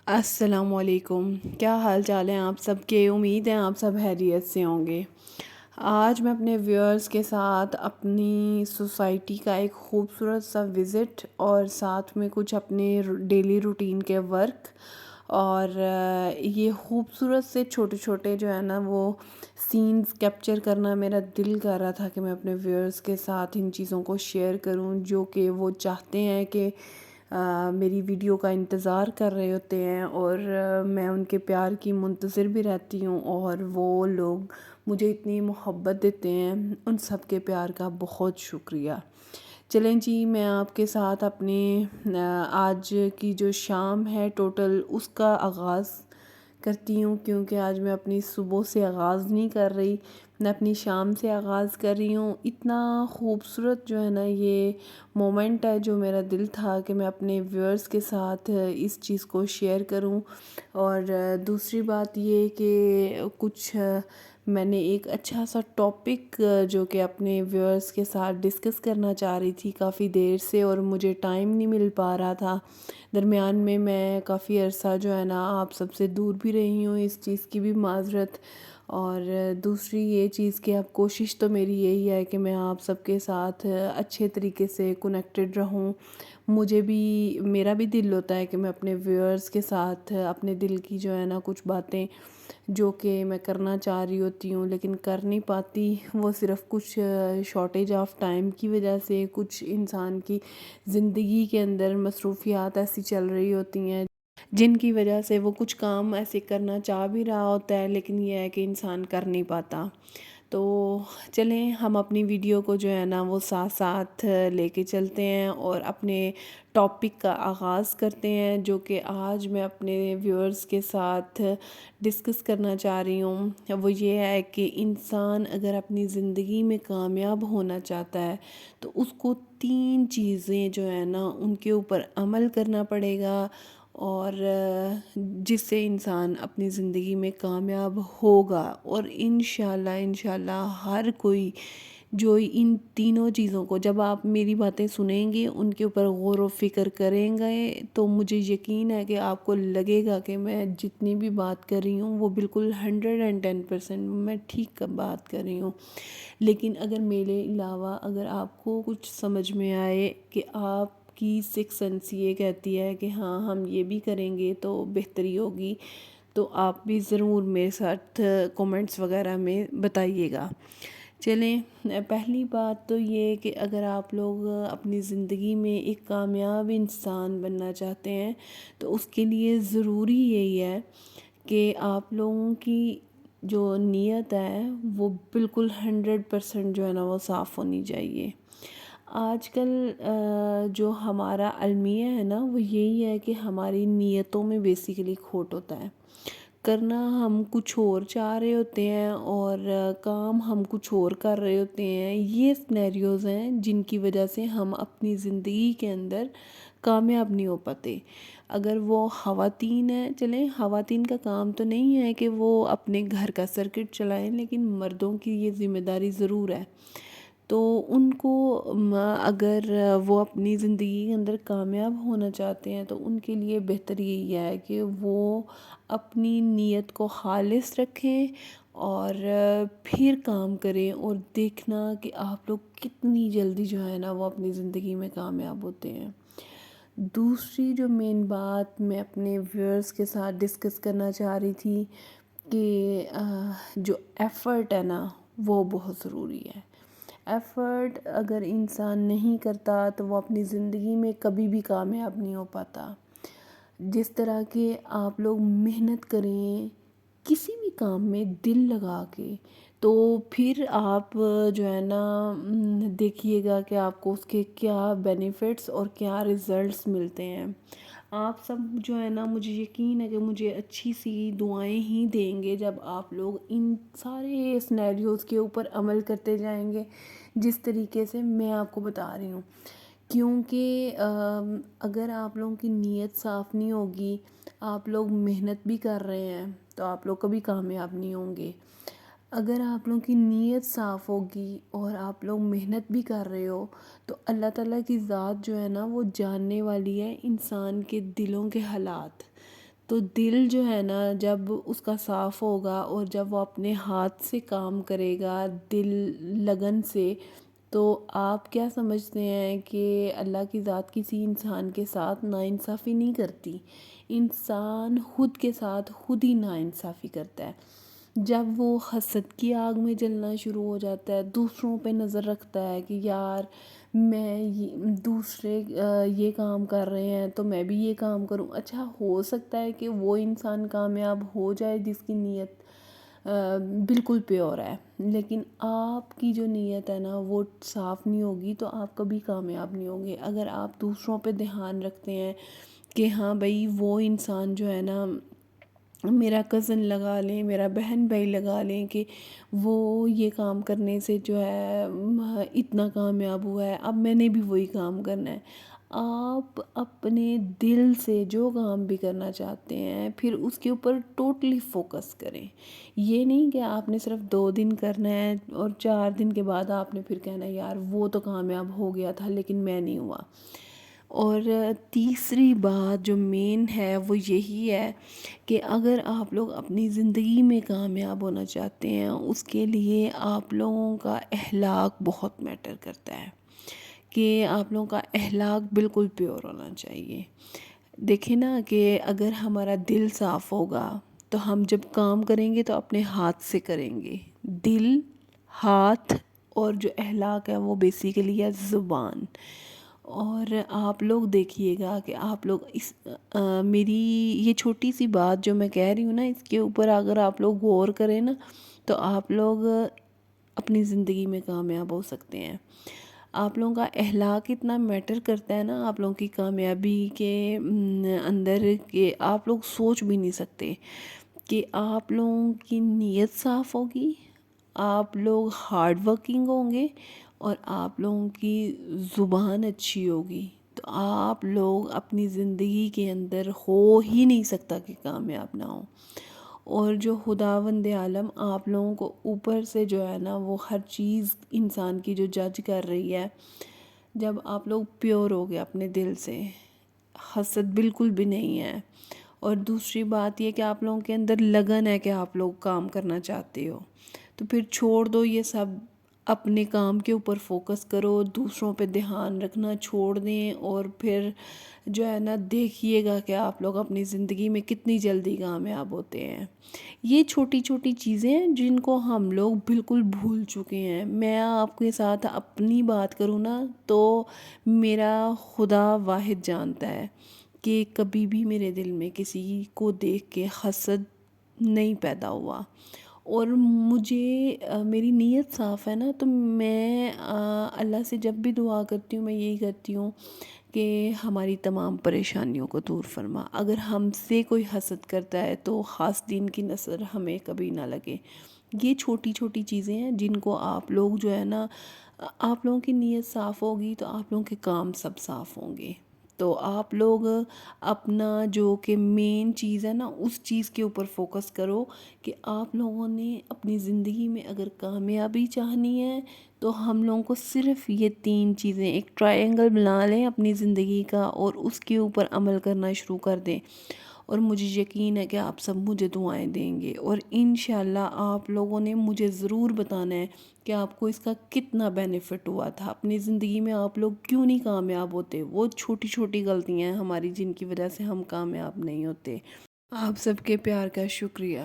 السلام علیکم، کیا حال چال ہیں آپ سب کے؟ امید ہے آپ سب خیریت سے ہوں گے۔ آج میں اپنے ویورز کے ساتھ اپنی سوسائٹی کا ایک خوبصورت سا وزٹ اور ساتھ میں کچھ اپنے ڈیلی روٹین کے ورک اور یہ خوبصورت سے چھوٹے چھوٹے جو ہے نا وہ سینز کیپچر کرنا میرا دل کر رہا تھا کہ میں اپنے ویورز کے ساتھ ان چیزوں کو شیئر کروں جو کہ وہ چاہتے ہیں کہ میری ویڈیو کا انتظار کر رہے ہوتے ہیں، اور میں ان کے پیار کی منتظر بھی رہتی ہوں، اور وہ لوگ مجھے اتنی محبت دیتے ہیں، ان سب کے پیار کا بہت شکریہ۔ چلیں جی، میں آپ کے ساتھ اپنے آج کی جو شام ہے ٹوٹل اس کا آغاز کرتی ہوں، کیونکہ آج میں اپنی صبح سے آغاز نہیں کر رہی، میں اپنی شام سے آغاز کر رہی ہوں۔ اتنا خوبصورت جو ہے نا یہ مومنٹ ہے جو میرا دل تھا کہ میں اپنے ویورز کے ساتھ اس چیز کو شیئر کروں۔ اور دوسری بات یہ کہ کچھ میں نے ایک اچھا سا ٹاپک جو کہ اپنے ویورز کے ساتھ ڈسکس کرنا چاہ رہی تھی کافی دیر سے، اور مجھے ٹائم نہیں مل پا رہا تھا۔ درمیان میں کافی عرصہ جو ہے نا آپ سب سے دور بھی رہی ہوں، اس چیز کی بھی معذرت۔ اور دوسری یہ چیز کہ اب کوشش تو میری یہی ہے کہ میں آپ سب کے ساتھ اچھے طریقے سے کنیکٹڈ رہوں۔ مجھے بھی میرا بھی دل ہوتا ہے کہ میں اپنے ویورز کے ساتھ اپنے دل کی جو ہے نا کچھ باتیں جو کہ میں کرنا چاہ رہی ہوتی ہوں لیکن کر نہیں پاتی، وہ صرف کچھ شارٹیج آف ٹائم کی وجہ سے، کچھ انسان کی زندگی کے اندر مصروفیات ایسی چل رہی ہوتی ہیں جن کی وجہ سے وہ کچھ کام ایسے کرنا چاہ بھی رہا ہوتا ہے لیکن یہ ہے کہ انسان کر نہیں پاتا۔ تو چلیں ہم اپنی ویڈیو کو جو ہے نا وہ ساتھ ساتھ لے کے چلتے ہیں اور اپنے ٹاپک کا آغاز کرتے ہیں، جو کہ آج میں اپنے ویورز کے ساتھ ڈسکس کرنا چاہ رہی ہوں۔ وہ یہ ہے کہ انسان اگر اپنی زندگی میں کامیاب ہونا چاہتا ہے تو اس کو 3 چیزیں جو ہے نا ان کے اوپر عمل کرنا پڑے گا، اور جس سے انسان اپنی زندگی میں کامیاب ہوگا۔ اور انشاءاللہ ہر کوئی جو ان تینوں چیزوں کو جب آپ میری باتیں سنیں گے، ان کے اوپر غور و فکر کریں گے، تو مجھے یقین ہے کہ آپ کو لگے گا کہ میں جتنی بھی بات کر رہی ہوں وہ بالکل 110% میں ٹھیک بات کر رہی ہوں۔ لیکن اگر میرے علاوہ اگر آپ کو کچھ سمجھ میں آئے کہ آپ کی سکس سینس یہ کہتی ہے کہ ہاں ہم یہ بھی کریں گے تو بہتری ہوگی، تو آپ بھی ضرور میرے ساتھ کومنٹس وغیرہ میں بتائیے گا۔ چلیں، پہلی بات تو یہ کہ اگر آپ لوگ اپنی زندگی میں ایک کامیاب انسان بننا چاہتے ہیں تو اس کے لیے ضروری یہی ہے کہ آپ لوگوں کی جو نیت ہے وہ بالکل 100% جو ہے نا وہ صاف ہونی چاہیے۔ آج کل جو ہمارا المیہ ہے نا وہ یہی ہے کہ ہماری نیتوں میں بیسیکلی کھوٹ ہوتا ہے، کرنا ہم کچھ اور چاہ رہے ہوتے ہیں اور کام ہم کچھ اور کر رہے ہوتے ہیں۔ یہ سینیریوز ہیں جن کی وجہ سے ہم اپنی زندگی کے اندر کامیاب نہیں ہو پاتے۔ اگر وہ خواتین ہیں، چلیں خواتین کا کام تو نہیں ہے کہ وہ اپنے گھر کا سرکٹ چلائیں، لیکن مردوں کی یہ ذمہ داری ضرور ہے۔ تو ان کو اگر وہ اپنی زندگی کے اندر کامیاب ہونا چاہتے ہیں تو ان کے لیے بہتر یہی ہے کہ وہ اپنی نیت کو خالص رکھیں اور پھر کام کریں، اور دیکھنا کہ آپ لوگ کتنی جلدی جو ہے نا وہ اپنی زندگی میں کامیاب ہوتے ہیں۔ دوسری جو مین بات میں اپنے ویورز کے ساتھ ڈسکس کرنا چاہ رہی تھی کہ جو ایفرٹ ہے نا وہ بہت ضروری ہے۔ ایفرٹ اگر انسان نہیں کرتا تو وہ اپنی زندگی میں کبھی بھی کامیاب نہیں ہو پاتا۔ جس طرح کہ آپ لوگ محنت کریں کسی بھی کام میں دل لگا کے، تو پھر آپ جو ہے نا دیکھیے گا کہ آپ کو اس کے کیا بینیفٹس اور کیا ریزلٹس ملتے ہیں۔ آپ سب جو ہے نا مجھے یقین ہے کہ مجھے اچھی سی دعائیں ہی دیں گے جب آپ لوگ ان سارے سینیریوز کے اوپر عمل کرتے جائیں گے جس طریقے سے میں آپ کو بتا رہی ہوں۔ کیونکہ اگر آپ لوگوں کی نیت صاف نہیں ہوگی، آپ لوگ محنت بھی کر رہے ہیں تو آپ لوگ کبھی کامیاب نہیں ہوں گے۔ اگر آپ لوگوں کی نیت صاف ہوگی اور آپ لوگ محنت بھی کر رہے ہو تو اللہ تعالیٰ کی ذات جو ہے نا وہ جاننے والی ہے انسان کے دلوں کے حالات۔ تو دل جو ہے نا جب اس کا صاف ہوگا اور جب وہ اپنے ہاتھ سے کام کرے گا دل لگن سے، تو آپ کیا سمجھتے ہیں کہ اللہ کی ذات کسی انسان کے ساتھ ناانصافی نہیں کرتی؟ انسان خود کے ساتھ خود ہی ناانصافی کرتا ہے۔ جب وہ حسد کی آگ میں جلنا شروع ہو جاتا ہے، دوسروں پہ نظر رکھتا ہے کہ یار دوسرے یہ کام کر رہے ہیں تو میں بھی یہ کام کروں۔ اچھا، ہو سکتا ہے کہ وہ انسان کامیاب ہو جائے جس کی نیت بالکل پیور ہے، لیکن آپ کی جو نیت ہے نا وہ صاف نہیں ہوگی تو آپ کبھی کامیاب نہیں ہوں گے۔ اگر آپ دوسروں پہ دھیان رکھتے ہیں کہ ہاں بھائی وہ انسان جو ہے نا، میرا کزن لگا لیں، میرا بہن بھائی لگا لیں کہ وہ یہ کام کرنے سے جو ہے اتنا کامیاب ہوا ہے، اب میں نے بھی وہی کام کرنا ہے۔ آپ اپنے دل سے جو کام بھی کرنا چاہتے ہیں پھر اس کے اوپر ٹوٹلی فوکس کریں۔ یہ نہیں کہ آپ نے صرف 2 دن کرنا ہے اور 4 دن کے بعد آپ نے پھر کہنا ہے یار وہ تو کامیاب ہو گیا تھا لیکن میں نہیں ہوا۔ اور تیسری بات جو مین ہے وہ یہی ہے کہ اگر آپ لوگ اپنی زندگی میں کامیاب ہونا چاہتے ہیں، اس کے لیے آپ لوگوں کا اخلاق بہت میٹر کرتا ہے، کہ آپ لوگوں کا اخلاق بالکل پیور ہونا چاہیے۔ دیکھیں نا کہ اگر ہمارا دل صاف ہوگا تو ہم جب کام کریں گے تو اپنے ہاتھ سے کریں گے۔ دل، ہاتھ اور جو اخلاق ہے وہ بیسیکلی ہے زبان۔ اور آپ لوگ دیکھیے گا کہ آپ لوگ میری یہ چھوٹی سی بات جو میں کہہ رہی ہوں نا، اس کے اوپر اگر آپ لوگ غور کریں نا تو آپ لوگ اپنی زندگی میں کامیاب ہو سکتے ہیں۔ آپ لوگوں کا اخلاق اتنا میٹر کرتا ہے نا آپ لوگوں کی کامیابی کے اندر کہ آپ لوگ سوچ بھی نہیں سکتے کہ آپ لوگوں کی نیت صاف ہوگی، آپ لوگ ہارڈ ورکنگ ہوں گے اور آپ لوگوں کی زبان اچھی ہوگی تو آپ لوگ اپنی زندگی کے اندر ہو ہی نہیں سکتا کہ کامیاب نہ ہو۔ اور جو خداوند عالم آپ لوگوں کو اوپر سے جو ہے نا وہ ہر چیز انسان کی جو جج کر رہی ہے، جب آپ لوگ پیور ہو گئے اپنے دل سے، حسد بالکل بھی نہیں ہے، اور دوسری بات یہ کہ آپ لوگوں کے اندر لگن ہے کہ آپ لوگ کام کرنا چاہتے ہو، تو پھر چھوڑ دو یہ سب، اپنے کام کے اوپر فوکس کرو، دوسروں پہ دھیان رکھنا چھوڑ دیں، اور پھر جو ہے نا دیکھیے گا کہ آپ لوگ اپنی زندگی میں کتنی جلدی کامیاب ہوتے ہیں۔ یہ چھوٹی چھوٹی چیزیں ہیں جن کو ہم لوگ بالکل بھول چکے ہیں۔ میں آپ کے ساتھ اپنی بات کروں نا تو میرا خدا واحد جانتا ہے کہ کبھی بھی میرے دل میں کسی کو دیکھ کے حسد نہیں پیدا ہوا، اور مجھے میری نیت صاف ہے نا تو میں اللہ سے جب بھی دعا کرتی ہوں میں یہی کرتی ہوں کہ ہماری تمام پریشانیوں کو دور فرما۔ اگر ہم سے کوئی حسد کرتا ہے تو حاسدین کی نظر ہمیں کبھی نہ لگے۔ یہ چھوٹی چھوٹی چیزیں ہیں جن کو آپ لوگ جو ہے نا، آپ لوگوں کی نیت صاف ہوگی تو آپ لوگوں کے کام سب صاف ہوں گے۔ تو آپ لوگ اپنا جو کہ مین چیز ہے نا اس چیز کے اوپر فوکس کرو کہ آپ لوگوں نے اپنی زندگی میں اگر کامیابی چاہنی ہے تو ہم لوگوں کو صرف یہ 3 چیزیں، ایک ٹرائنگل بنا لیں اپنی زندگی کا اور اس کے اوپر عمل کرنا شروع کر دیں، اور مجھے یقین ہے کہ آپ سب مجھے دعائیں دیں گے، اور انشاءاللہ آپ لوگوں نے مجھے ضرور بتانا ہے کہ آپ کو اس کا کتنا بینیفٹ ہوا تھا۔ اپنی زندگی میں آپ لوگ کیوں نہیں کامیاب ہوتے؟ وہ چھوٹی چھوٹی غلطیاں ہیں ہماری جن کی وجہ سے ہم کامیاب نہیں ہوتے۔ آپ سب کے پیار کا شکریہ۔